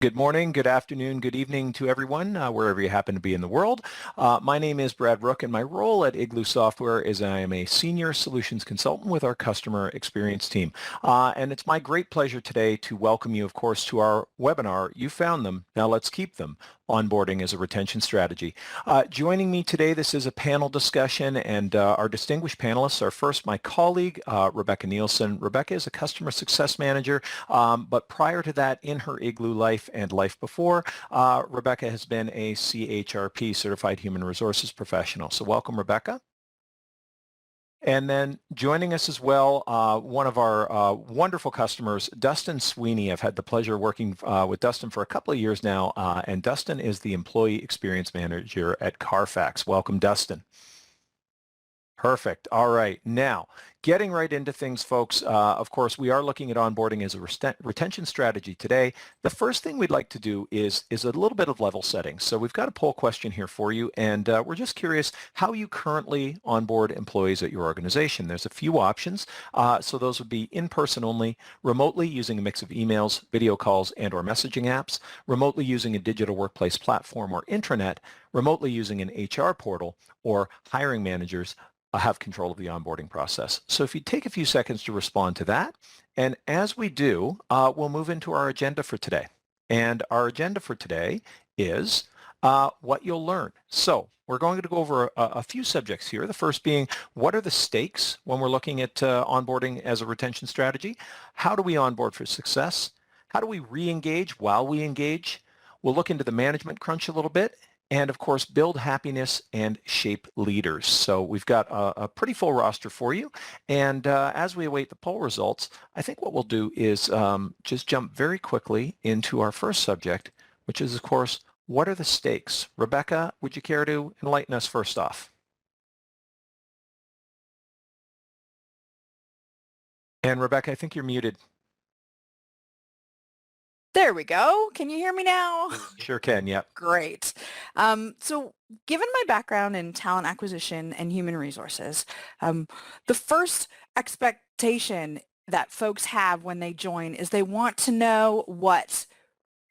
Good morning, good afternoon, good evening to everyone, wherever you happen to be in the world. My name is Brad Rook, and my role at Igloo Software is I am a senior solutions consultant with our customer experience team. And it's my great pleasure today to welcome you, of course, to our webinar, You Found Them, Now Let's Keep Them, Onboarding as a Retention Strategy. Joining me today, this is a panel discussion, and our distinguished panelists are first my colleague, Rebecca Nielsen. Rebecca is a customer success manager, but prior to that, in her Igloo life and life before, Rebecca has been a CHRP, Certified Human Resources Professional. So welcome, Rebecca. And then joining us as well, one of our wonderful customers, Dustin Sweeney. I've had the pleasure of working with Dustin for a couple of years now, and Dustin is the Employee Experience Manager at Carfax. Welcome, Dustin. Perfect. All right. Now, getting right into things, folks. Of course, we are looking at onboarding as a retention strategy today. The first thing we'd like to do is a little bit of level setting. So we've got a poll question here for you, and we're just curious how you currently onboard employees at your organization. There's a few options. So those would be in-person only, remotely using a mix of emails, video calls, and or messaging apps, remotely using a digital workplace platform or intranet, remotely using an HR portal, or hiring managers have control of the onboarding process. So if you take a few seconds to respond to that, and as we do, we'll move into our agenda for today. And our agenda for today is what you'll learn. So we're going to go over a few subjects here. The first being, what are the stakes when we're looking at onboarding as a retention strategy? How do we onboard for success? How do we re-engage while we engage? We'll look into the management crunch a little bit, and of course, build happiness and shape leaders. So we've got a pretty full roster for you. And as we await the poll results, I think what we'll do is just jump very quickly into our first subject, which is, of course, what are the stakes? Rebecca, would you care to enlighten us first off? And Rebecca, I think you're muted. There we go. Can you hear me now? Sure can, yep. Great. So given my background in talent acquisition and human resources, the first expectation that folks have when they join is they want to know what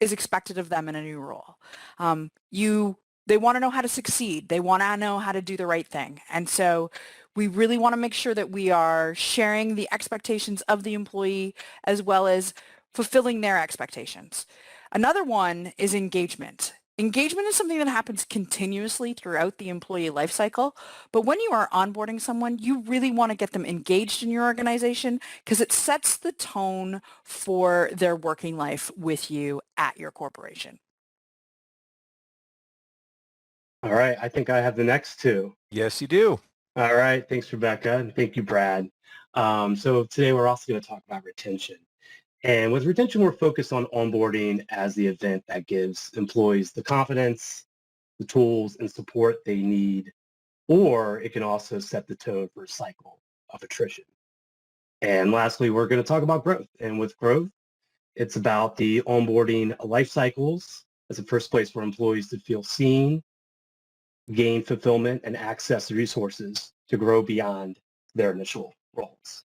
is expected of them in a new role. They want to know how to succeed. They want to know how to do the right thing. And so we really want to make sure that we are sharing the expectations of the employee as well as fulfilling their expectations. Another one is engagement. Engagement is something that happens continuously throughout the employee lifecycle, but when you are onboarding someone, you really want to get them engaged in your organization because it sets the tone for their working life with you at your corporation. All right, I think I have the next two. Yes, you do. All right, thanks, Rebecca, and thank you, Brad. So today we're also going to talk about retention. And with retention, we're focused on onboarding as the event that gives employees the confidence, the tools, and support they need, or it can also set the tone for a cycle of attrition. And lastly, we're going to talk about growth. And with growth, it's about the onboarding life cycles as the first place for employees to feel seen, gain fulfillment, and access resources to grow beyond their initial roles.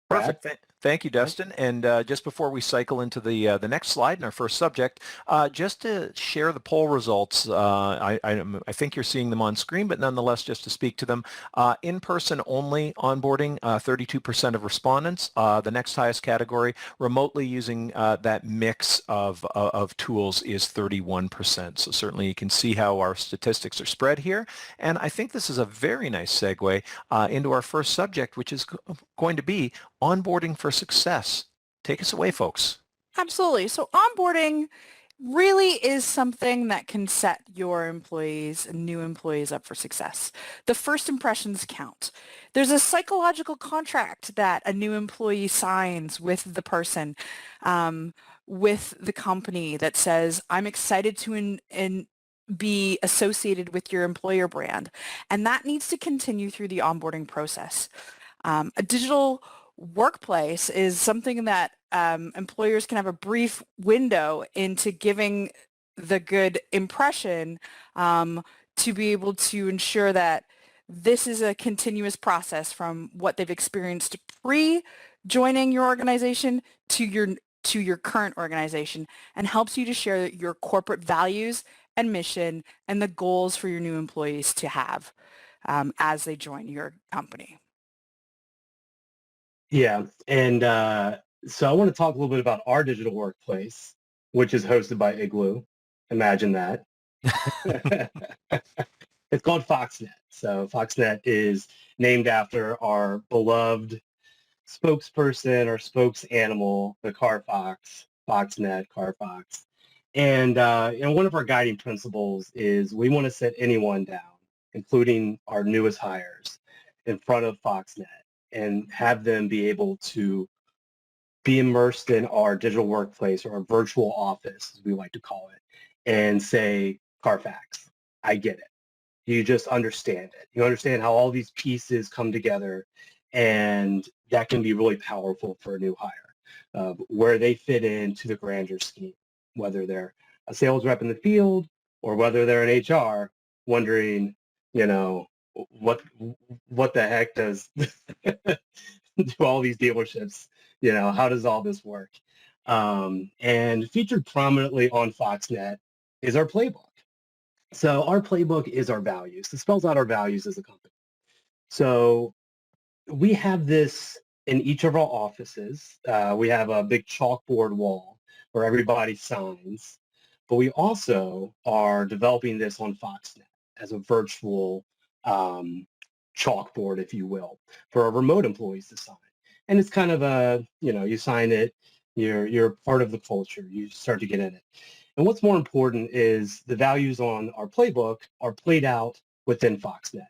Brad? Perfect. Thank you, Dustin. And just before we cycle into the next slide and our first subject, just to share the poll results, I think you're seeing them on screen, but nonetheless, just to speak to them, in-person only onboarding, 32% of respondents. The next highest category, remotely using that mix of tools, is 31%. So certainly you can see how our statistics are spread here. And I think this is a very nice segue into our first subject, which is going to be onboarding for success. Take us away, folks. Absolutely. So onboarding really is something that can set your employees and new employees up for success. The first impressions count. There's a psychological contract that a new employee signs with the person, with the company, that says, I'm excited to be associated with your employer brand. And that needs to continue through the onboarding process. A digital workplace is something that employers can have a brief window into giving the good impression to be able to ensure that this is a continuous process from what they've experienced pre-joining your organization to to your current organization and helps you to share your corporate values and mission and the goals for your new employees to have as they join your company. Yeah, and so I want to talk a little bit about our digital workplace, which is hosted by Igloo. Imagine that. It's called Foxnet. So Foxnet is named after our beloved spokesperson or spokes animal, the car fox, Foxnet, car fox. And one of our guiding principles is we want to set anyone down, including our newest hires, in front of Foxnet and have them be able to be immersed in our digital workplace or our virtual office, as we like to call it, and say, Carfax, I get it. You just understand it. You understand how all these pieces come together, and that can be really powerful for a new hire, where they fit into the grander scheme, whether they're a sales rep in the field or whether they're in HR, wondering, what the heck does do all these dealerships, how does all this work? And featured prominently on Foxnet is our playbook. So our playbook is our values. It spells out our values as a company. So we have this in each of our offices. We have a big chalkboard wall where everybody signs, but we also are developing this on Foxnet as a virtual chalkboard, if you will, for our remote employees to sign. And it's kind of a, you sign it, you're part of the culture, you start to get in it. And what's more important is the values on our playbook are played out within Foxnet.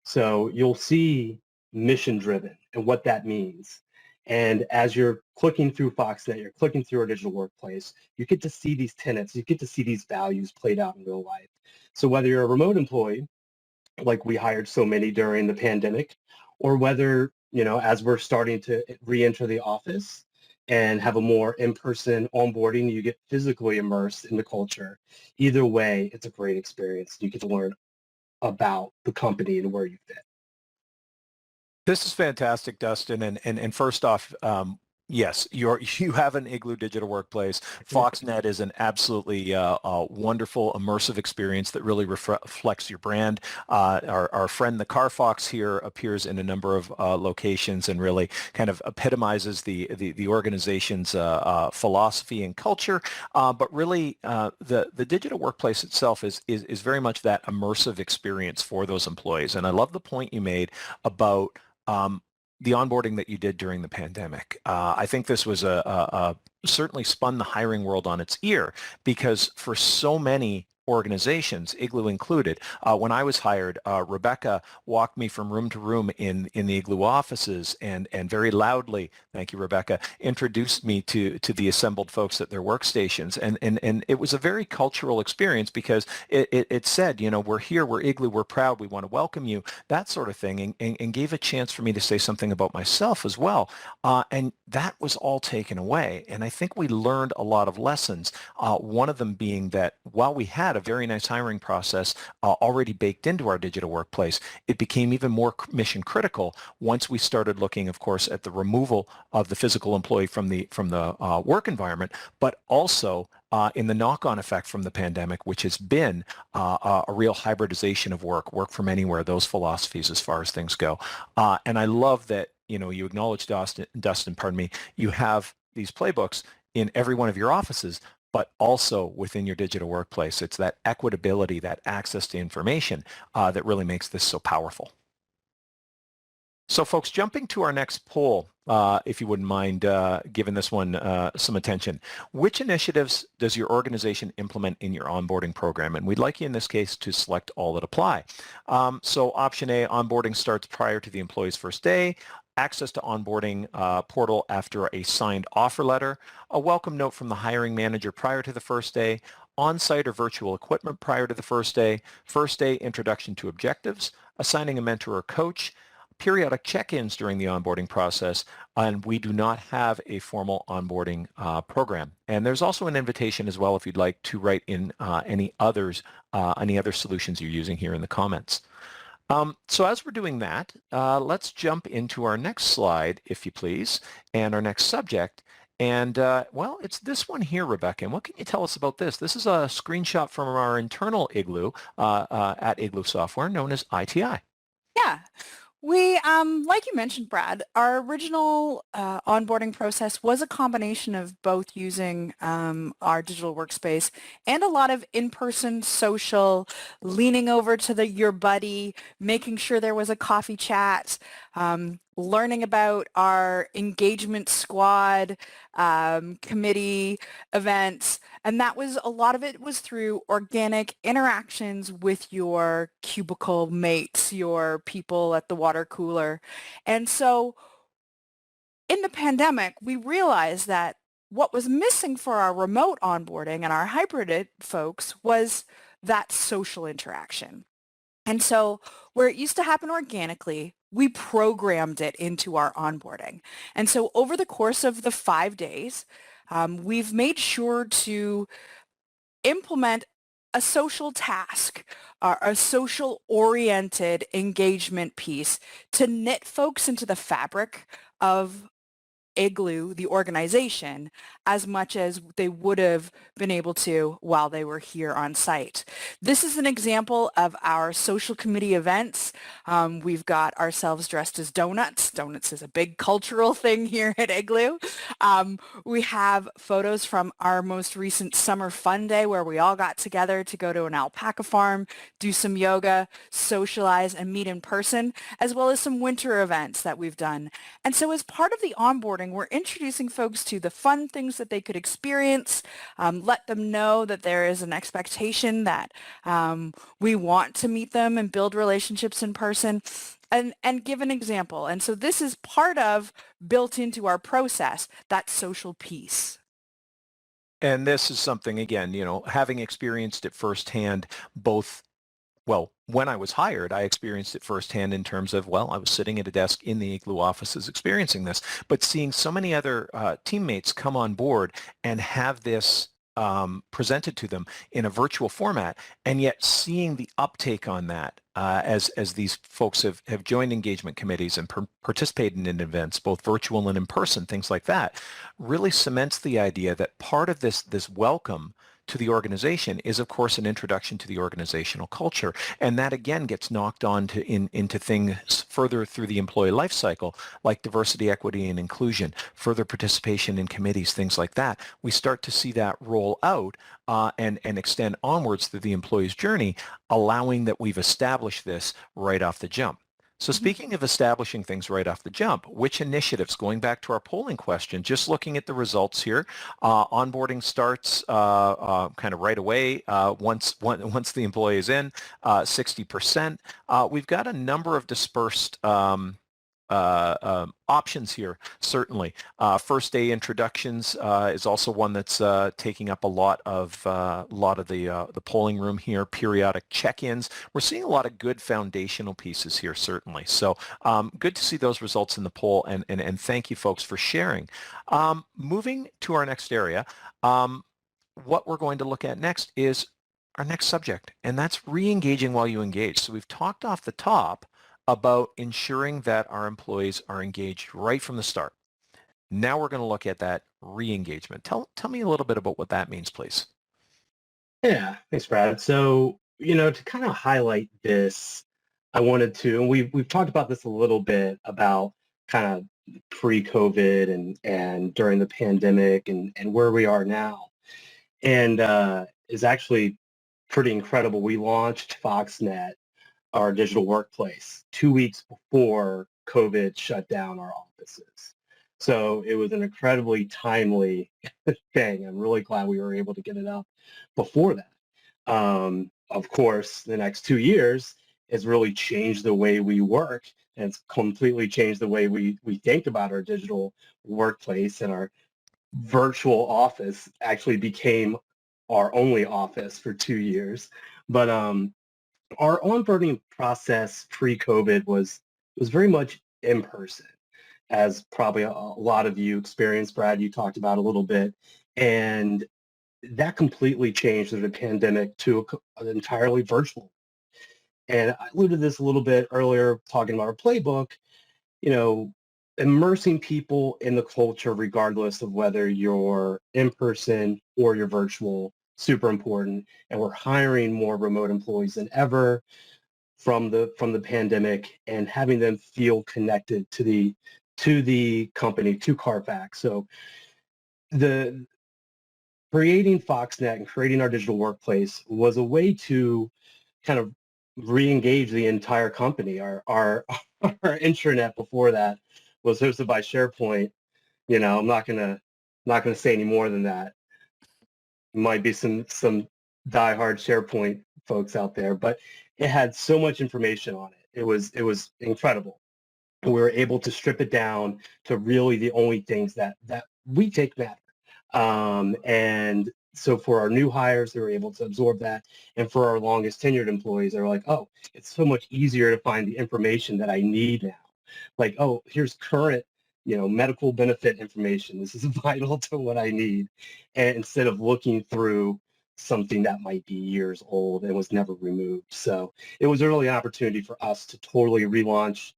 So you'll see mission driven and what that means. And as you're clicking through Foxnet, you're clicking through our digital workplace, you get to see these tenets, you get to see these values played out in real life. So whether you're a remote employee, like we hired so many during the pandemic, or whether, as we're starting to re-enter the office and have a more in-person onboarding, you get physically immersed in the culture. Either way, it's a great experience. You get to learn about the company and where you fit. This is fantastic, Dustin. And first off, yes, you have an Igloo digital workplace. Foxnet is an absolutely wonderful, immersive experience that really reflects your brand. Our friend the Car Fox here appears in a number of locations and really kind of epitomizes the organization's philosophy and culture. But really, the digital workplace itself is very much that immersive experience for those employees. And I love the point you made about the onboarding that you did during the pandemic. I think this was certainly spun the hiring world on its ear, because for so many organizations, Igloo included, when I was hired, Rebecca walked me from room to room in the Igloo offices and very loudly, thank you, Rebecca, introduced me to the assembled folks at their workstations. And it was a very cultural experience, because it said, we're here, we're Igloo, we're proud, we want to welcome you, that sort of thing, and gave a chance for me to say something about myself as well. And that was all taken away. And I think we learned a lot of lessons, one of them being that while we had a very nice hiring process already baked into our digital workplace, it became even more mission critical once we started looking, of course, at the removal of the physical employee from the work environment, but also in the knock-on effect from the pandemic, which has been a real hybridization of work from anywhere, those philosophies as far as things go. And I love that, you acknowledge, Dustin, pardon me, you have these playbooks in every one of your offices, but also within your digital workplace. It's that equitability, that access to information that really makes this so powerful. So folks, jumping to our next poll, if you wouldn't mind giving this one some attention. Which initiatives does your organization implement in your onboarding program? And we'd like you in this case to select all that apply. So option A, onboarding starts prior to the employee's first day. Access to onboarding portal after a signed offer letter, a welcome note from the hiring manager prior to the first day, on-site or virtual equipment prior to the first day introduction to objectives, assigning a mentor or coach, periodic check-ins during the onboarding process, and we do not have a formal onboarding program. And there's also an invitation as well if you'd like to write in any other solutions you're using here in the comments. So as we're doing that, let's jump into our next slide, if you please. And our next subject And well, it's this one here, Rebecca. And what can you tell us about this? This is a screenshot from our internal Igloo at Igloo Software, known as ITI. Yeah. We, like you mentioned, Brad, our original onboarding process was a combination of both using our digital workspace and a lot of in-person social, leaning over to your buddy, making sure there was a coffee chat, learning about our engagement squad, committee events. And that was a lot of it was through organic interactions with your cubicle mates, your people at the water cooler. And so in the pandemic, we realized that what was missing for our remote onboarding and our hybrid folks was that social interaction. And so where it used to happen organically, we programmed it into our onboarding. And so over the course of the 5 days, we've made sure to implement a social task, a social oriented engagement piece to knit folks into the fabric of Igloo, the organization, as much as they would have been able to while they were here on site. This is an example of our social committee events. We've got ourselves dressed as donuts. Donuts is a big cultural thing here at Igloo. We have photos from our most recent summer fun day where we all got together to go to an alpaca farm, do some yoga, socialize, and meet in person, as well as some winter events that we've done. And so as part of the onboarding, we're introducing folks to the fun things that they could experience, let them know that there is an expectation that we want to meet them and build relationships in person, and give an example. And so this is part of built into our process, that social piece. And this is something, again, having experienced it firsthand, both well, when I was hired, I experienced it firsthand in terms of, well, I was sitting at a desk in the Igloo offices experiencing this, but seeing so many other teammates come on board and have this presented to them in a virtual format, and yet seeing the uptake on that as these folks have joined engagement committees and participated in events, both virtual and in person, things like that, really cements the idea that part of this welcome to the organization is, of course, an introduction to the organizational culture. And that, again, gets knocked on into things further through the employee life cycle, like diversity, equity, and inclusion, further participation in committees, things like that. We start to see that roll out and extend onwards through the employee's journey, allowing that we've established this right off the jump. So speaking of establishing things right off the jump, which initiatives, going back to our polling question, just looking at the results here, onboarding starts kind of right away once the employee is in, 60%. We've got a number of dispersed options here, certainly. First day introductions is also one that's taking up a lot of the polling room here. Periodic check-ins. We're seeing a lot of good foundational pieces here, certainly. So good to see those results in the poll, and thank you folks for sharing. Moving to our next area, what we're going to look at next is our next subject, and that's re-engaging while you engage. So we've talked off the top about ensuring that our employees are engaged right from the start. Now we're going to look at that re-engagement. Tell me a little bit about what that means, please. Yeah, thanks, Brad. So, to kind of highlight this, I wanted to, and we've talked about this a little bit about kind of pre-COVID and during the pandemic and where we are now. And is actually pretty incredible. We launched FoxNet, our digital workplace, 2 weeks before COVID shut down our offices. So it was an incredibly timely thing. I'm really glad we were able to get it up before that. Of course, the next 2 years has really changed the way we work, and it's completely changed the way we think about our digital workplace, and our virtual office actually became our only office for 2 years. But our onboarding process pre-COVID was very much in person, as probably a lot of you experienced. Brad, you talked about a little bit, and that completely changed through the pandemic to an entirely virtual. And I alluded to this a little bit earlier, talking about our playbook. You know, immersing people in the culture, regardless of whether you're in person or you're virtual, super important. And we're hiring more remote employees than ever from the pandemic, and having them feel connected to the company, to Carfax. So the creating Foxnet and creating our digital workplace was a way to kind of re-engage the entire company. Our intranet before that was hosted by SharePoint. I'm not gonna say any more than that. Might be some diehard SharePoint folks out there, but it had so much information on it. It was incredible. We were able to strip it down to really the only things that we take matter. And so for our new hires, they were able to absorb that. And for our longest tenured employees, they're like, oh, it's so much easier to find the information that I need now. Like, oh, here's current, medical benefit information. This is vital to what I need. And instead of looking through something that might be years old and was never removed. So it was a really an opportunity for us to totally relaunch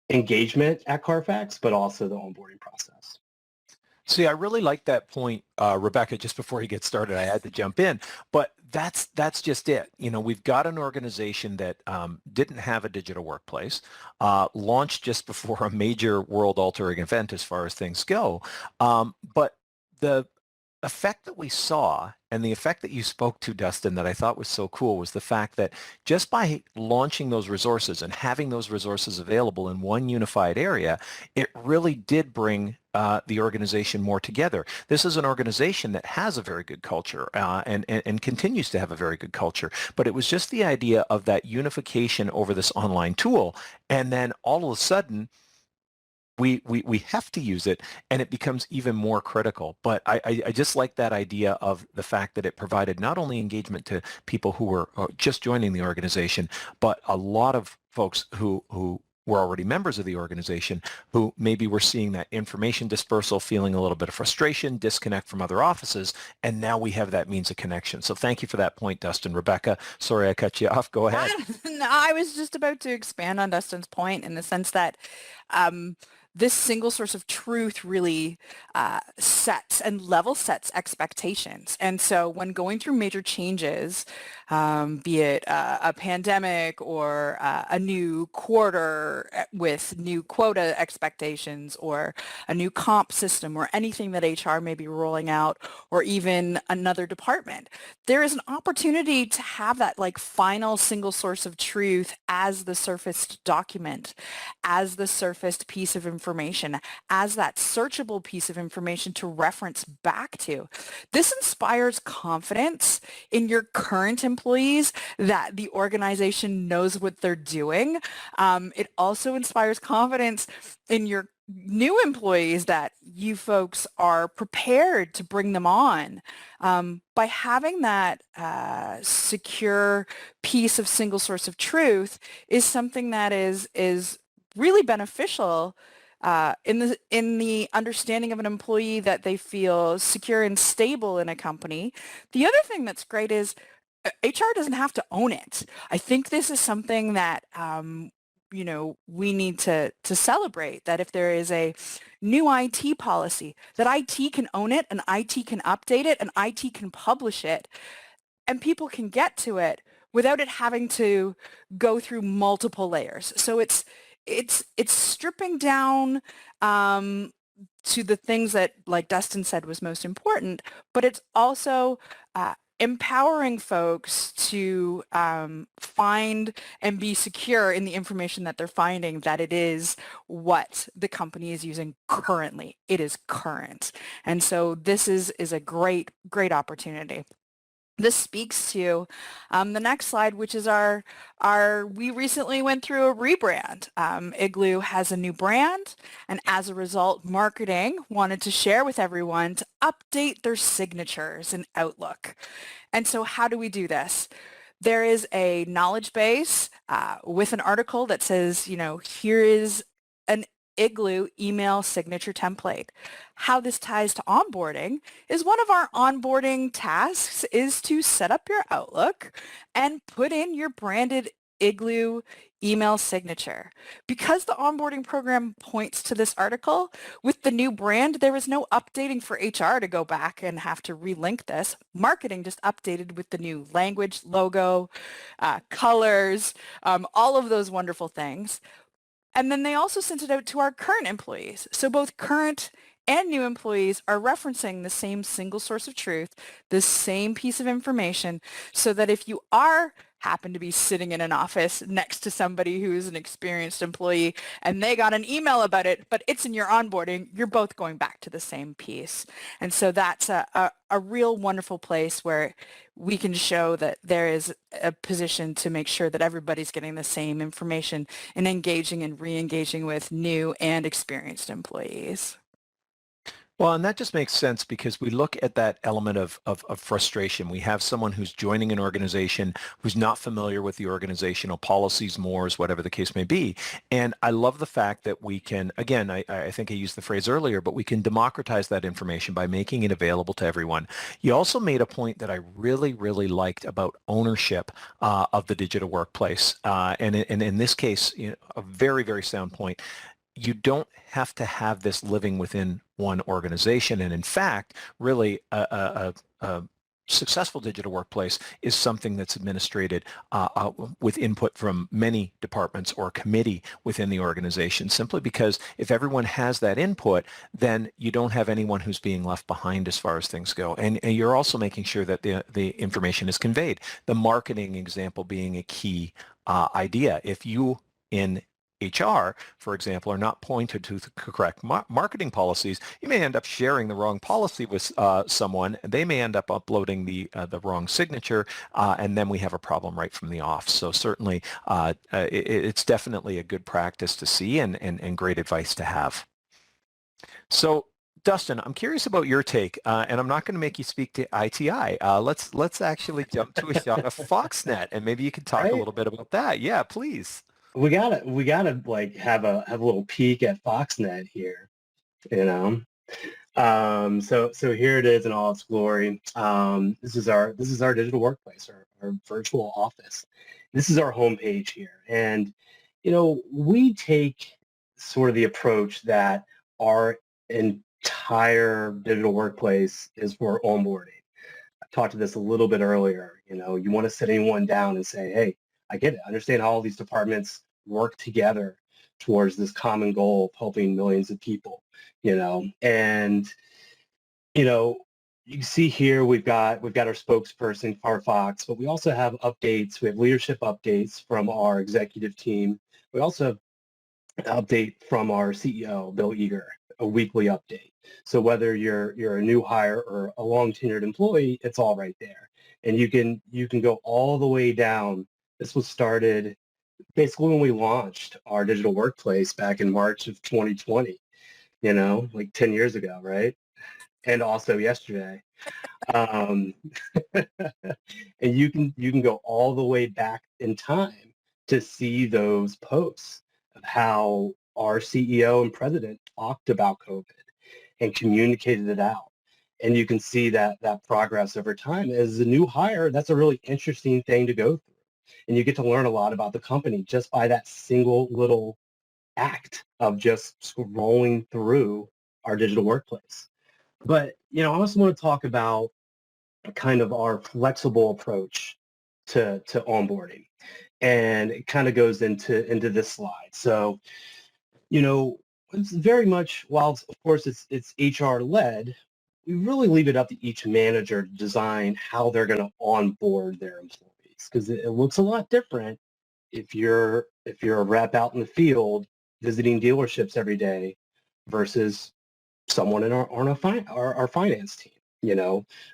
engagement at Carfax, but also the onboarding process. See, I really like that point, Rebecca. Just before you get started, I had to jump in, but that's just it. We've got an organization that didn't have a digital workplace, launched just before a major world-altering event as far as things go, but the effect that we saw and the effect that you spoke to, Dustin, that I thought was so cool was the fact that just by launching those resources and having those resources available in one unified area, it really did bring the organization more together. This is an organization that has a very good culture and continues to have a very good culture, but it was just the idea of that unification over this online tool, and then all of a sudden, we have to use it, and it becomes even more critical. But I just like that idea of the fact that it provided not only engagement to people who were just joining the organization, but a lot of folks who were already members of the organization who maybe were seeing that information dispersal, feeling a little bit of frustration, disconnect from other offices, and now we have that means of connection. So thank you for that point, Dustin. Rebecca, sorry I cut you off. Go ahead. No, I was just about to expand on Dustin's point in the sense that this single source of truth really sets and level sets expectations. And so when going through major changes, be it a pandemic or a new quarter with new quota expectations or a new comp system or anything that HR may be rolling out, or even another department, there is an opportunity to have that like final single source of truth as the surfaced document, as the surfaced piece of information, as that searchable piece of information to reference back to. This inspires confidence in your current employees that the organization knows what they're doing. It also inspires confidence in your new employees that you folks are prepared to bring them on. By having that secure piece of single source of truth is something that is really beneficial in the understanding of an employee, that they feel secure and stable in a company. The other thing that's great is HR doesn't have to own it. I think this is something that we need to celebrate, that if there is a new IT policy, that IT can own it and IT can update it and IT can publish it, and people can get to it without it having to go through multiple layers. So it's stripping down to the things that, like Dustin said, was most important, but it's also empowering folks to find and be secure in the information that they're finding, that it is what the company is using currently. It is current. And so this is a great opportunity. This speaks to the next slide, which is we recently went through a rebrand. Igloo has a new brand, and as a result, marketing wanted to share with everyone to update their signatures in Outlook. And so how do we do this? There is a knowledge base with an article that says, here is an Igloo email signature template. How this ties to onboarding is one of our onboarding tasks is to set up your Outlook and put in your branded Igloo email signature. Because the onboarding program points to this article, with the new brand, there was no updating for HR to go back and have to relink this. Marketing just updated with the new language, logo, colors, all of those wonderful things. And then they also sent it out to our current employees. So both current and new employees are referencing the same single source of truth, the same piece of information, so that if you happen to be sitting in an office next to somebody who is an experienced employee and they got an email about it, but it's in your onboarding, you're both going back to the same piece. And so that's a real wonderful place where we can show that there is a position to make sure that everybody's getting the same information and engaging and re-engaging with new and experienced employees. Well, and that just makes sense because we look at that element of frustration. We have someone who's joining an organization who's not familiar with the organizational policies, mores, whatever the case may be. And I love the fact that we can, again, I think I used the phrase earlier, but we can democratize that information by making it available to everyone. You also made a point that I really, really liked about ownership of the digital workplace. And in this case, a very, very sound point. You don't have to have this living within one organization. And in fact, really a successful digital workplace is something that's administrated with input from many departments or committee within the organization, simply because if everyone has that input, then you don't have anyone who's being left behind as far as things go. And you're also making sure that the information is conveyed. The marketing example being a key idea. If you in HR, for example, are not pointed to the correct marketing policies, you may end up sharing the wrong policy with someone. They may end up uploading the wrong signature, and then we have a problem right from the off. So certainly, it's definitely a good practice to see and great advice to have. So Dustin, I'm curious about your take, and I'm not going to make you speak to ITI. Let's actually jump to a shot of FoxNet, and maybe you can talk a Right? little bit about that. Yeah, please. We gotta like have a little peek at FoxNet here, you know. So here it is in all its glory. This is our digital workplace, our virtual office. This is our homepage here, and we take sort of the approach that our entire digital workplace is for onboarding. I talked to this a little bit earlier. You want to sit anyone down and say, hey, I get it. I understand how all these departments work together towards this common goal of helping millions of people, and, you can see here we've got our spokesperson, Fox, but we also have updates. We have leadership updates from our executive team. We also have an update from our CEO, Bill Eager, a weekly update. So whether you're a new hire or a long tenured employee, it's all right there. And you can go all the way down. This was started basically when we launched our digital workplace back in March of 2020, like 10 years ago, right? And also yesterday. Um, and you can go all the way back in time to see those posts of how our CEO and president talked about COVID and communicated it out. And you can see that progress over time. As a new hire, that's a really interesting thing to go through. And you get to learn a lot about the company just by that single little act of just scrolling through our digital workplace. But, I also want to talk about kind of our flexible approach to onboarding. And it kind of goes into this slide. So, it's very much, while of course it's HR led, we really leave it up to each manager to design how they're going to onboard their employees, because it looks a lot different if you're a rep out in the field visiting dealerships every day versus someone in our finance team.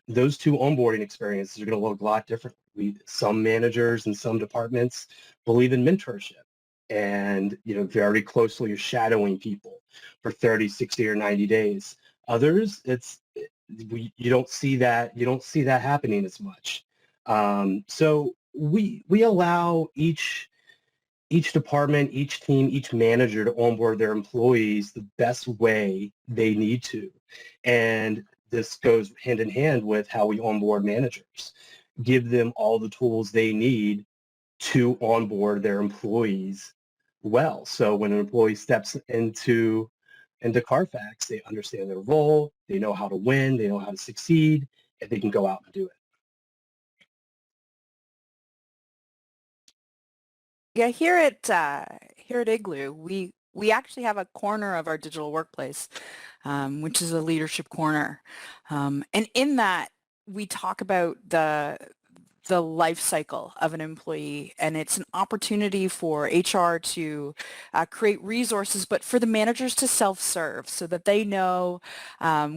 Those two onboarding experiences are going to look a lot different. Some managers and some departments believe in mentorship, and very closely you're shadowing people for 30, 60, or 90 days. Others, you don't see that happening as much. So we allow each department, each team, each manager to onboard their employees the best way they need to. And this goes hand in hand with how we onboard managers. Give them all the tools they need to onboard their employees well. So when an employee steps into Carfax, they understand their role, they know how to win, they know how to succeed, and they can go out and do it. Yeah, here at Igloo, we actually have a corner of our digital workplace, which is a leadership corner, and in that we talk about the life cycle of an employee, and it's an opportunity for HR to create resources, but for the managers to self-serve so that they know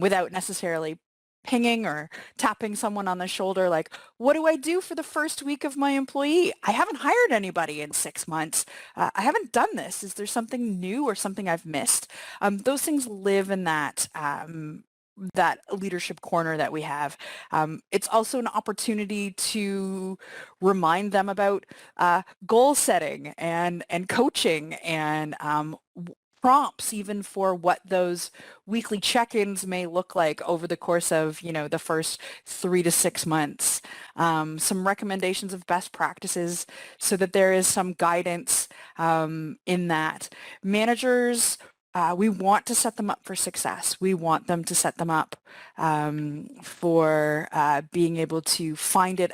without necessarily pinging or tapping someone on the shoulder, like, what do I do for the first week of my employee? I haven't hired anybody in 6 months. I haven't done this. Is there something new or something I've missed? Those things live in that leadership corner that we have. It's also an opportunity to remind them about goal setting and coaching and prompts even for what those weekly check-ins may look like over the course of, the first 3 to 6 months. Some recommendations of best practices so that there is some guidance in that. Managers, we want to set them up for success. We want them to set them up for being able to find it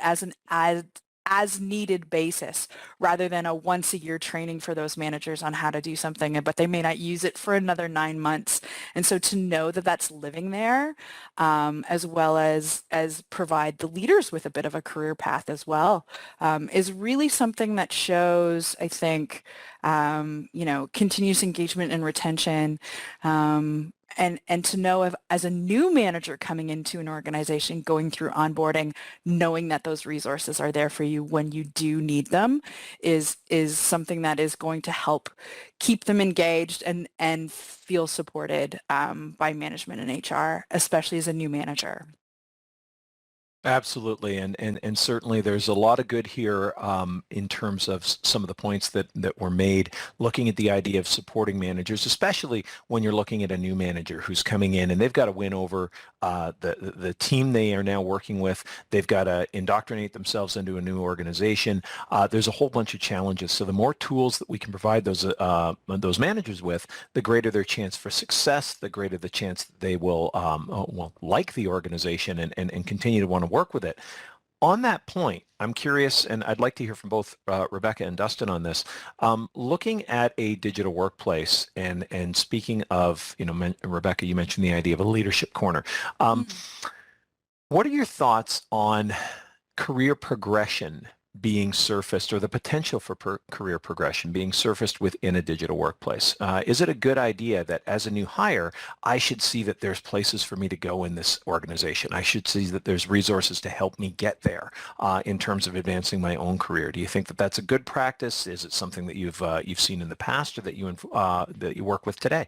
as needed basis rather than a once a year training for those managers on how to do something, but they may not use it for another 9 months. And so to know that that's living there, as well as provide the leaders with a bit of a career path as well, is really something that shows, I think, continuous engagement and retention, and to know if, as a new manager coming into an organization, going through onboarding, knowing that those resources are there for you when you do need them is something that is going to help keep them engaged and feel supported by management and HR, especially as a new manager. Absolutely, and certainly there's a lot of good here in terms of some of the points that were made, looking at the idea of supporting managers, especially when you're looking at a new manager who's coming in and they've got to win over the team they are now working with. They've got to indoctrinate themselves into a new organization. There's a whole bunch of challenges. So the more tools that we can provide those managers with, the greater their chance for success, the greater the chance that they will like the organization and continue to want to work with it. On that point, I'm curious, and I'd like to hear from both Rebecca and Dustin on this. Looking at a digital workplace, and speaking of, Rebecca, you mentioned the idea of a leadership corner. What are your thoughts on career progression being surfaced, or the potential for career progression being surfaced within a digital workplace? Is it a good idea that as a new hire, I should see that there's places for me to go in this organization? I should see that there's resources to help me get there in terms of advancing my own career. Do you think that that's a good practice? Is it something that you've seen in the past, or that you work with today?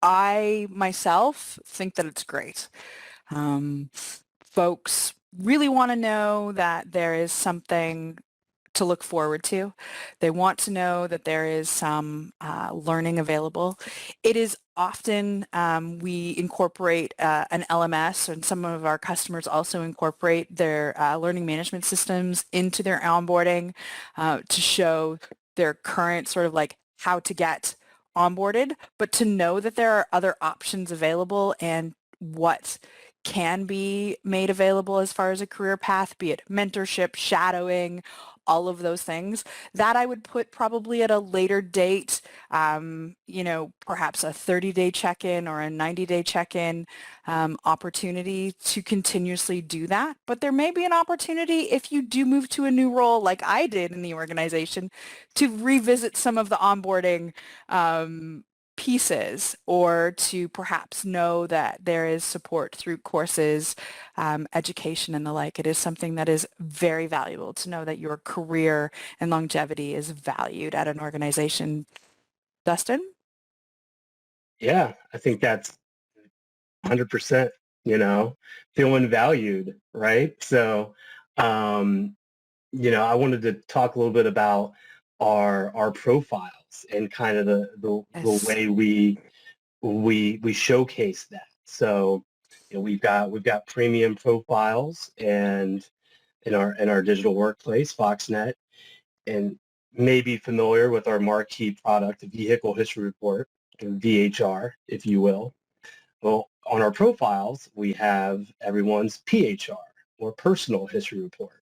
I myself think that it's great. Folks really want to know that there is something to look forward to. They want to know that there is some learning available. It is often we incorporate an LMS, and some of our customers also incorporate their learning management systems into their onboarding to show their current sort of like how to get onboarded, but to know that there are other options available and what can be made available as far as a career path, be it mentorship, shadowing, all of those things, that I would put probably at a later date, perhaps a 30-day check-in or a 90-day check-in opportunity to continuously do that. But there may be an opportunity if you do move to a new role like I did in the organization to revisit some of the onboarding pieces, or to perhaps know that there is support through courses, education and the like. It is something that is very valuable to know that your career and longevity is valued at an organization. Dustin? Yeah, I think that's 100%, feeling valued, right? So, I wanted to talk a little bit about our profiles and kind of the Yes. way we showcase that. So, we've got premium profiles and in our digital workplace, Foxnet, and may be familiar with our marquee product, the Vehicle History Report, or VHR, if you will. Well, on our profiles, we have everyone's PHR, or Personal History Report.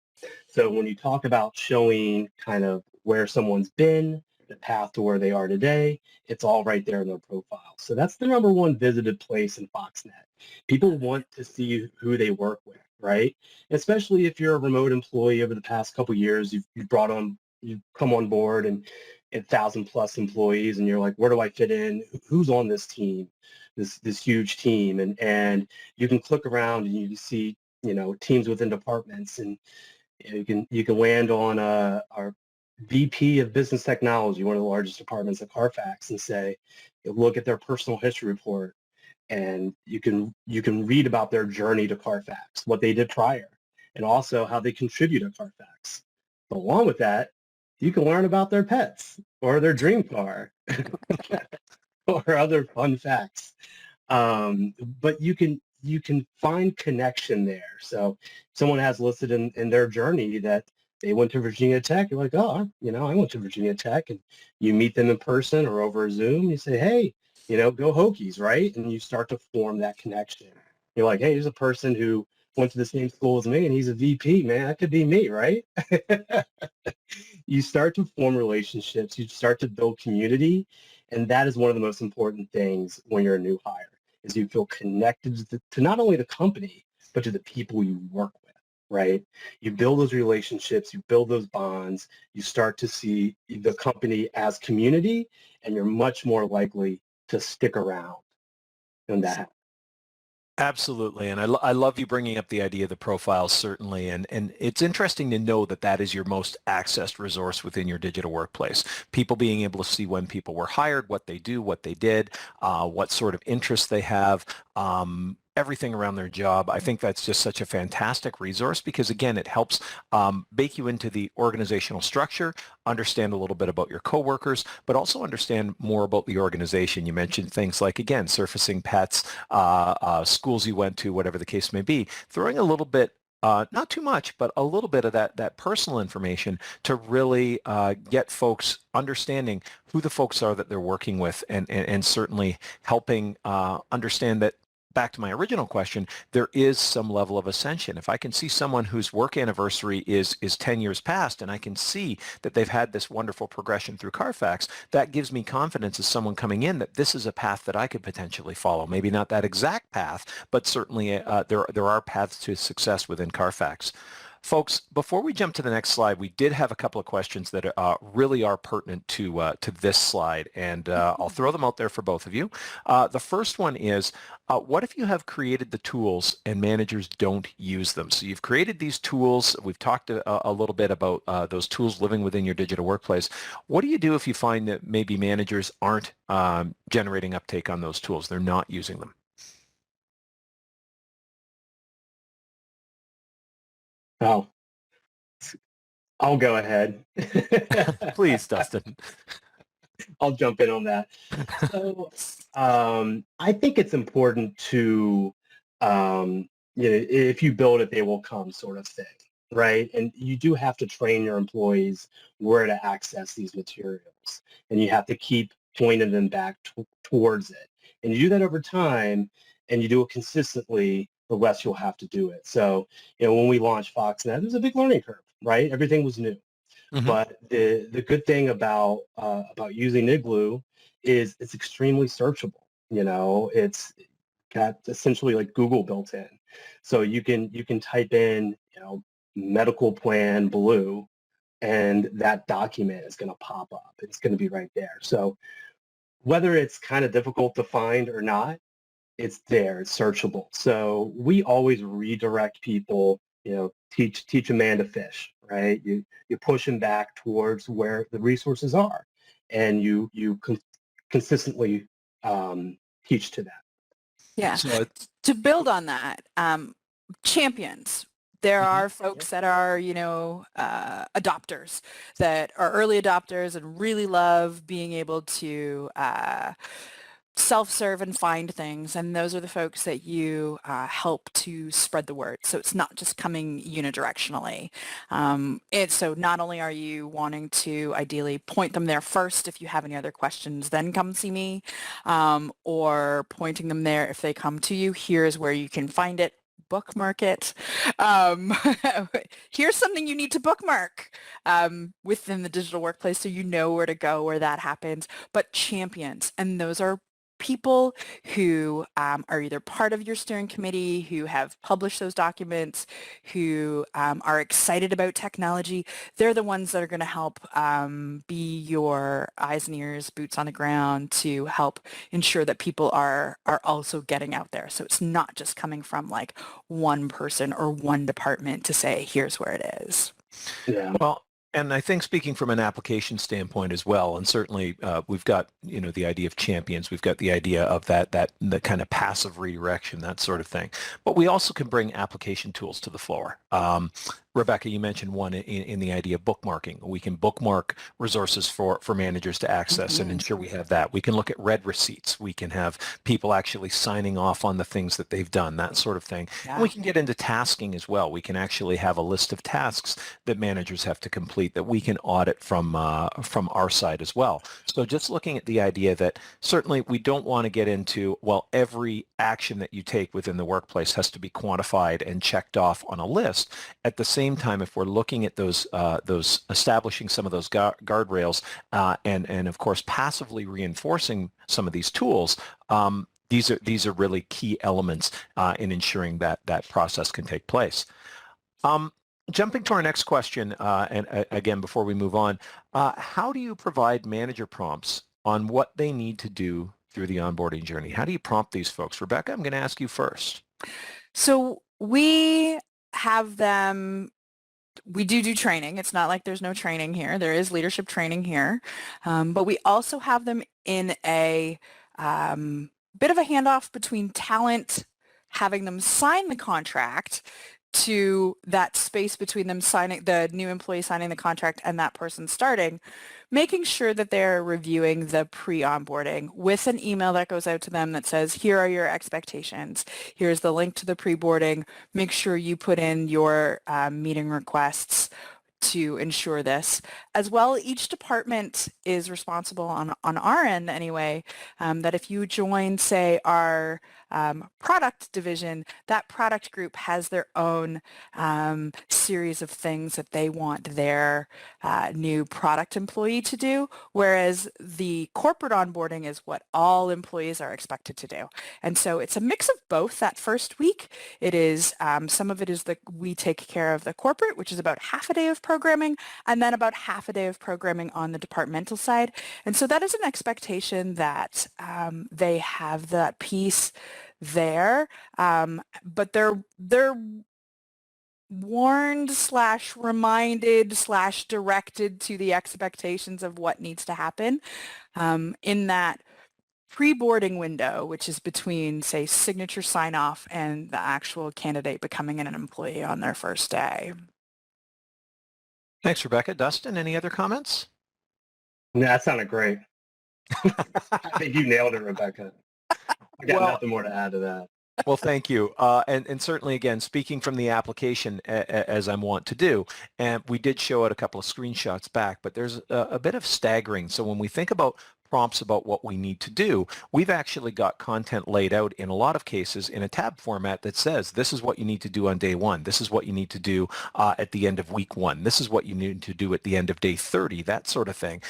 So when you talk about showing kind of where someone's been, the path to where they are today, it's all right there in their profile. So that's the number one visited place in Foxnet. People want to see who they work with, right? Especially if you're a remote employee over the past couple of years, you've come on board and 1,000+ employees, and you're like, where do I fit in? Who's on this team? This huge team, and you can click around and you can see teams within departments, and you can land on our VP of Business Technology, one of the largest departments at Carfax, and say, look at their personal history report, and you can read about their journey to Carfax, what they did prior, and also how they contribute to Carfax. But along with that, you can learn about their pets or their dream car or other fun facts. But you can find connection there. So someone has listed in their journey that they went to Virginia Tech. You're like, oh, I went to Virginia Tech, and you meet them in person or over Zoom. You say, hey, go Hokies, right? And you start to form that connection. You're like, hey, here's a person who went to the same school as me, and he's a VP, man. That could be me, right? You start to form relationships. You start to build community. And that is one of the most important things when you're a new hire, is you feel connected to not only the company, but to the people you work with, right? You build those relationships, you build those bonds, you start to see the company as community, and you're much more likely to stick around when that happens. Absolutely. And I love you bringing up the idea of the profiles, certainly. And it's interesting to know that that is your most accessed resource within your digital workplace. People being able to see when people were hired, what they do, what they did, what sort of interests they have, everything around their job. I think that's just such a fantastic resource because, again, it helps bake you into the organizational structure, understand a little bit about your coworkers, but also understand more about the organization. You mentioned things like, again, surfacing pets, schools you went to, whatever the case may be, throwing a little bit not too much, but a little bit of that personal information to really get folks understanding who the folks are that they're working with, and certainly helping understand that, back to my original question, there is some level of ascension. If I can see someone whose work anniversary is 10 years past, and I can see that they've had this wonderful progression through Carfax, that gives me confidence as someone coming in that this is a path that I could potentially follow. Maybe not that exact path, but certainly there are paths to success within Carfax. Folks, before we jump to the next slide, we did have a couple of questions that really are pertinent to this slide, and I'll throw them out there for both of you. The first one is, what if you have created the tools and managers don't use them? So you've created these tools. We've talked a little bit about those tools living within your digital workplace. What do you do if you find that maybe managers aren't generating uptake on those tools? They're not using them. Oh, I'll go ahead. Please, Dustin. I'll jump in on that. So I think it's important to, if you build it, they will come sort of thing, right? And you do have to train your employees where to access these materials, and you have to keep pointing them back towards it. And you do that over time, and you do it consistently, the less you'll have to do it. So, when we launched Foxnet, it was a big learning curve, right? Everything was new. Mm-hmm. But the good thing about using Igloo is it's extremely searchable. It's got essentially like Google built in, so you can type in medical plan blue, and that document is going to pop up. It's going to be right there. So whether it's kind of difficult to find or not, it's there, it's searchable. So we always redirect people, teach a man to fish, right? You push him back towards where the resources are, and you consistently teach to that. Yeah. So To build on that, champions. There Mhm. are folks that are, adopters, that are early adopters and really love being able to self-serve and find things, and those are the folks that you help to spread the word. So it's not just coming unidirectionally. So not only are you wanting to ideally point them there first if you have any other questions, then come see me, or pointing them there if they come to you. Here's where you can find it. Bookmark it. Um, Here's something you need to bookmark within the digital workplace so you know where to go where that happens. But champions, and those are people who are either part of your steering committee, who have published those documents, who are excited about technology. They're the ones that are going to help be your eyes and ears, boots on the ground to help ensure that people are also getting out there. So it's not just coming from like one person or one department to say, here's where it is. Yeah. Well, and I think speaking from an application standpoint as well, and certainly we've got, the idea of champions, we've got the idea of the kind of passive redirection, that sort of thing. But we also can bring application tools to the floor. Rebecca, you mentioned one in the idea of bookmarking. We can bookmark resources for managers to access and ensure we have that. We can look at read receipts. We can have people actually signing off on the things that they've done, that sort of thing. Yeah. And we can get into tasking as well. We can actually have a list of tasks that managers have to complete that we can audit from our side as well. So just looking at the idea that certainly we don't want to get into, well, every action that you take within the workplace has to be quantified and checked off on a list. At the same time, if we're looking at those establishing some of those guardrails and of course passively reinforcing some of these tools, these are really key elements in ensuring that that process can take place. Jumping to our next question, and again, before we move on, how do you provide manager prompts on what they need to do through the onboarding journey? How do you prompt these folks? Rebecca, I'm going to ask you first. So we have them, we do training. It's not like there's no training here. There is leadership training here. But we also have them in a bit of a handoff between talent, having them sign the contract, to that space between them signing, the new employee signing the contract and that person starting, making sure that they're reviewing the pre-onboarding with an email that goes out to them that says, here are your expectations. Here's the link to the pre-boarding. Make sure you put in your meeting requests to ensure this. As well, each department is responsible on our end anyway, that if you join, say, our product division, that product group has their own series of things that they want their new product employee to do, whereas the corporate onboarding is what all employees are expected to do. And so it's a mix of both that first week. It is, some of it is we take care of the corporate, which is about half a day of programming, and then about half a day of programming on the departmental side. And so that is an expectation that they have that piece there, but they're warned / reminded / directed to the expectations of what needs to happen in that pre-boarding window, which is between, say, signature sign-off and the actual candidate becoming an employee on their first day. Thanks, Rebecca. Dustin, any other comments? No, that sounded great. I think you nailed it, Rebecca. I got nothing more to add to that. Well, thank you. And certainly, again, speaking from the application, as I'm wont to do, and we did show it a couple of screenshots back, but there's a bit of staggering. So when we think about prompts about what we need to do, we've actually got content laid out in a lot of cases in a tab format that says, this is what you need to do on day 1. This is what you need to do at the end of week 1. This is what you need to do at the end of day 30, that sort of thing.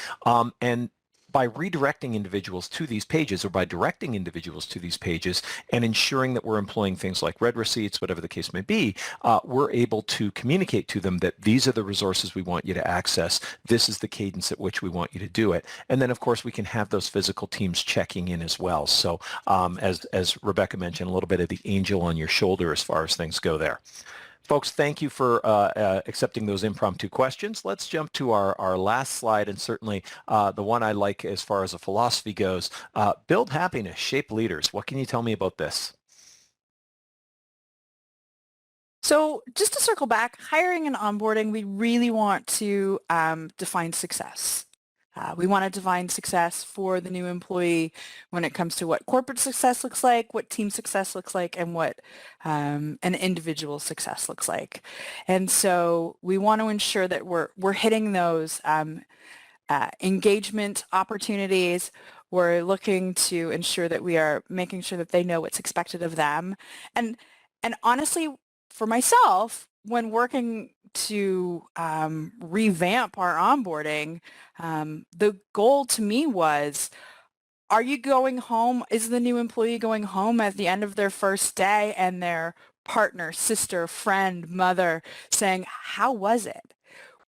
And by redirecting individuals to these pages, or by directing individuals to these pages and ensuring that we're employing things like read receipts, whatever the case may be, we're able to communicate to them that these are the resources we want you to access. This is the cadence at which we want you to do it. And then, of course, we can have those physical teams checking in as well. So as Rebecca mentioned, a little bit of the angel on your shoulder as far as things go there. Folks, thank you for accepting those impromptu questions. Let's jump to our last slide, and certainly the one I like as far as a philosophy goes. Build happiness, shape leaders. What can you tell me about this? So just to circle back, hiring and onboarding, we really want to define success. We want to define success for the new employee when it comes to what corporate success looks like, what team success looks like, and what an individual success looks like. And so we want to ensure that we're hitting those engagement opportunities. We're looking to ensure that we are making sure that they know what's expected of them. And honestly, for myself, when working to revamp our onboarding, the goal to me was, are you going home? Is the new employee going home at the end of their first day and their partner, sister, friend, mother saying, how was it?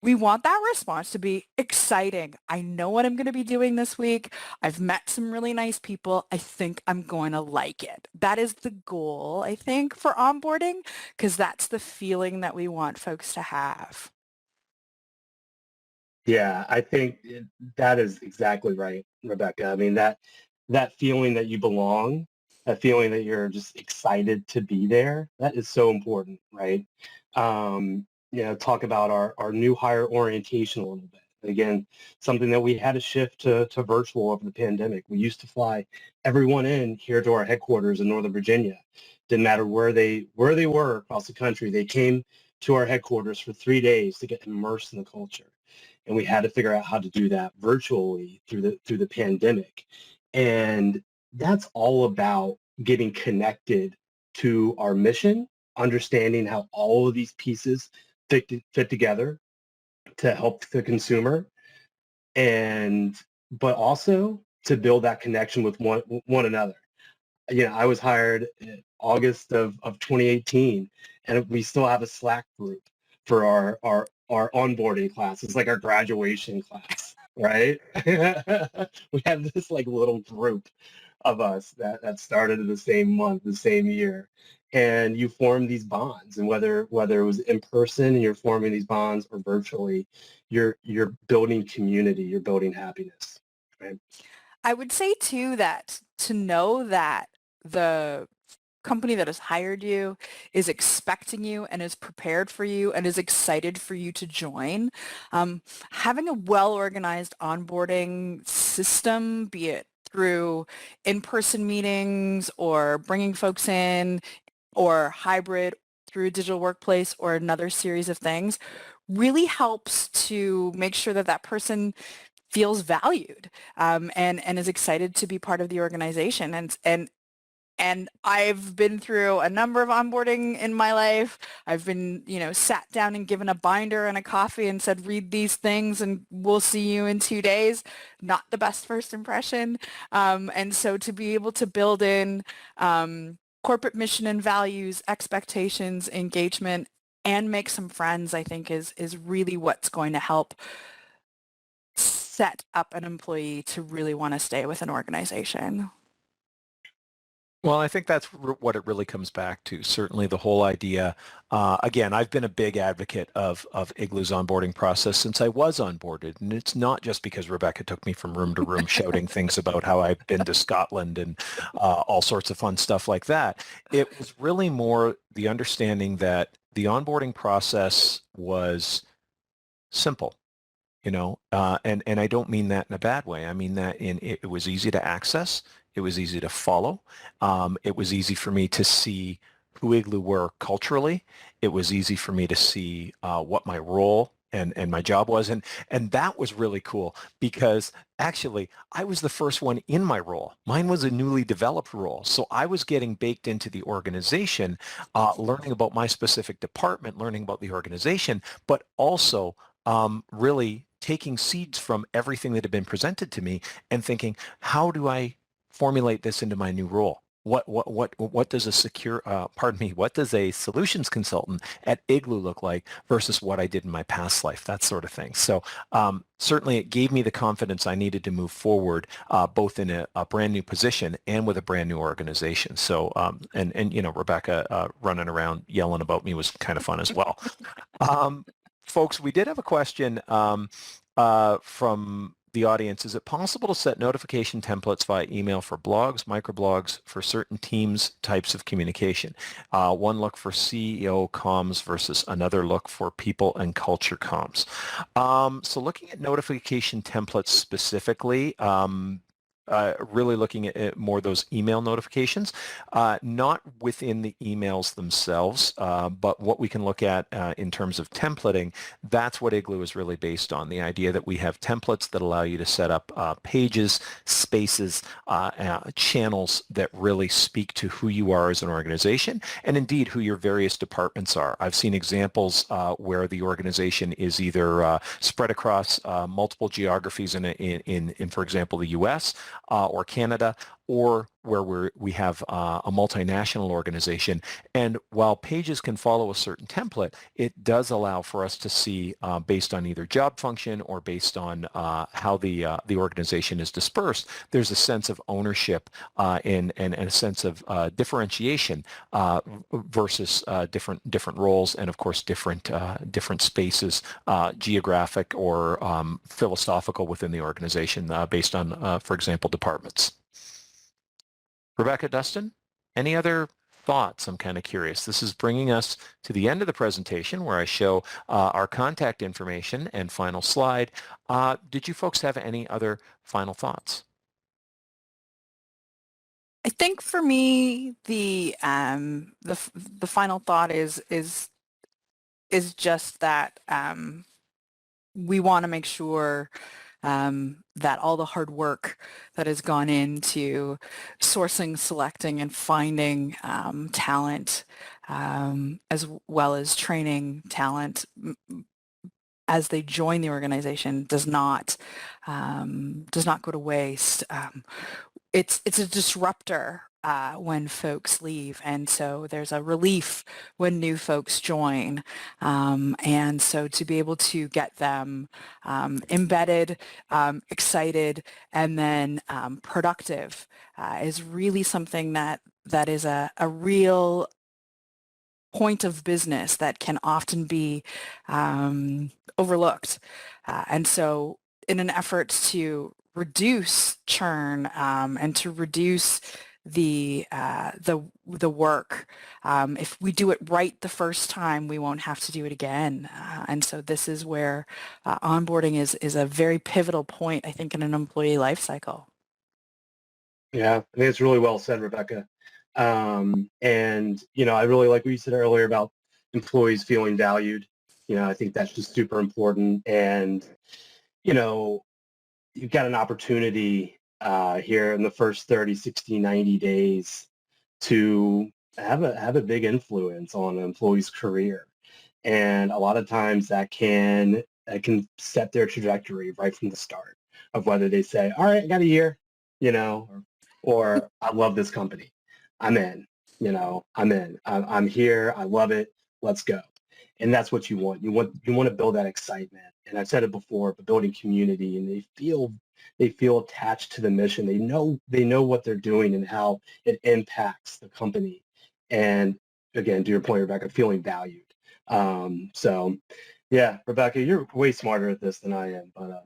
We want that response to be exciting. I know what I'm going to be doing this week. I've met some really nice people. I think I'm going to like it. That is the goal, I think, for onboarding, because that's the feeling that we want folks to have. Yeah, I think that is exactly right, Rebecca. I mean, that feeling that you belong, that feeling that you're just excited to be there, that is so important, right? Talk about our new hire orientation a little bit. Again, something that we had to shift to virtual over the pandemic. We used to fly everyone in here to our headquarters in Northern Virginia. Didn't matter where they were across the country. They came to our headquarters for 3 days to get immersed in the culture, and we had to figure out how to do that virtually through the pandemic. And that's all about getting connected to our mission, understanding how all of these pieces fit together to help the consumer, and but also to build that connection with one another. I was hired in August of 2018, and we still have a Slack group for our onboarding class. It's like our graduation class, right? We have this like little group of us that started in the same month, the same year, and you form these bonds. And whether it was in person and you're forming these bonds, or virtually, you're building community, you're building happiness, right? I would say too that to know that the company that has hired you is expecting you and is prepared for you and is excited for you to join. Having a well-organized onboarding system, be it through in-person meetings or bringing folks in, or hybrid through a digital workplace, or another series of things, really helps to make sure that that person feels valued, and is excited to be part of the organization. And I've been through a number of onboarding in my life. I've been, sat down and given a binder and a coffee and said, read these things and we'll see you in 2 days. Not the best first impression. And so to be able to build in corporate mission and values, expectations, engagement, and make some friends, I think is really what's going to help set up an employee to really want to stay with an organization. Well, I think that's what it really comes back to. Certainly the whole idea, again, I've been a big advocate of Igloo's onboarding process since I was onboarded. And it's not just because Rebecca took me from room to room shouting things about how I've been to Scotland and all sorts of fun stuff like that. It was really more the understanding that the onboarding process was simple. And I don't mean that in a bad way. I mean that it was easy to access. It was easy to follow. It was easy for me to see who Igloo were culturally. It was easy for me to see what my role and my job was. And that was really cool because actually I was the first one in my role. Mine was a newly developed role. So I was getting baked into the organization, learning about my specific department, learning about the organization, but also really taking seeds from everything that had been presented to me and thinking, how do I formulate this into my new role? What does what does a solutions consultant at Igloo look like versus what I did in my past life, that sort of thing. So certainly it gave me the confidence I needed to move forward, both in a brand new position and with a brand new organization. So, Rebecca running around yelling about me was kind of fun as well. Folks, we did have a question from the audience, is it possible to set notification templates via email for blogs, microblogs, for certain teams types of communication? One look for CEO comms versus another look for people and culture comms. So looking at notification templates specifically, really looking at more those email notifications, not within the emails themselves, but what we can look at in terms of templating. That's what Igloo is really based on, the idea that we have templates that allow you to set up pages, spaces, channels that really speak to who you are as an organization, and indeed who your various departments are. I've seen examples where the organization is either spread across multiple geographies in, for example, the U.S., or Canada, or where we have a multinational organization. And while pages can follow a certain template, it does allow for us to see, based on either job function or based on how the organization is dispersed, there's a sense of ownership and a sense of differentiation versus different roles, and of course different spaces, geographic or philosophical within the organization, based on, for example, departments. Rebecca, Dustin, any other thoughts? I'm kind of curious. This is bringing us to the end of the presentation where I show our contact information and final slide. Did you folks have any other final thoughts? I think for me, the final thought is just that we want to make sure that all the hard work that has gone into sourcing, selecting, and finding talent, as well as training talent as they join the organization, does not go to waste. It's a disruptor when folks leave, and so there's a relief when new folks join, and so to be able to get them embedded, excited, and then productive is really something that is a real point of business that can often be overlooked, and so in an effort to reduce churn and to reduce the work. If we do it right the first time, we won't have to do it again. And so this is where onboarding is a very pivotal point, I think, in an employee life cycle. Yeah, I think it's really well said, Rebecca. And, I really like what you said earlier about employees feeling valued. I think that's just super important. And, you've got an opportunity here in the first 30, 60, 90 days to have a big influence on an employee's career. And a lot of times that can set their trajectory right from the start of whether they say, all right, I got a year, or I love this company. I'm in, I'm in. I'm here. I love it. Let's go. And that's what you want. You want to build that excitement. And I've said it before, but building community, and they feel attached to the mission. They know what they're doing and how it impacts the company. And again, to your point, Rebecca, feeling valued. So yeah, Rebecca, you're way smarter at this than I am, but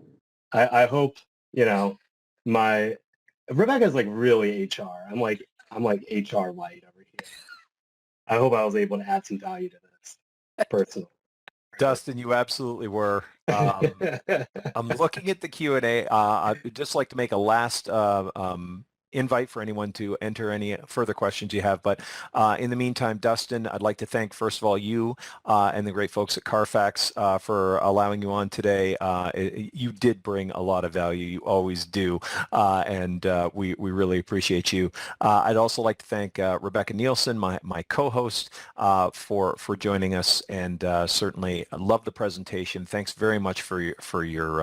I hope, Rebecca's like really HR. I'm like HR light over here. I hope I was able to add some value to this personally. Dustin, you absolutely were. I'm looking at the Q&A. I'd just like to make a last invite for anyone to enter any further questions you have. But in the meantime, Dustin, I'd like to thank, first of all, you and the great folks at Carfax for allowing you on today. You did bring a lot of value. You always do. And we really appreciate you. I'd also like to thank Rebecca Nielsen, my co-host, for joining us. And certainly I love the presentation. Thanks very much for your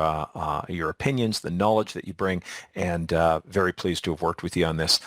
opinions, the knowledge that you bring, and very pleased to have worked with you on this.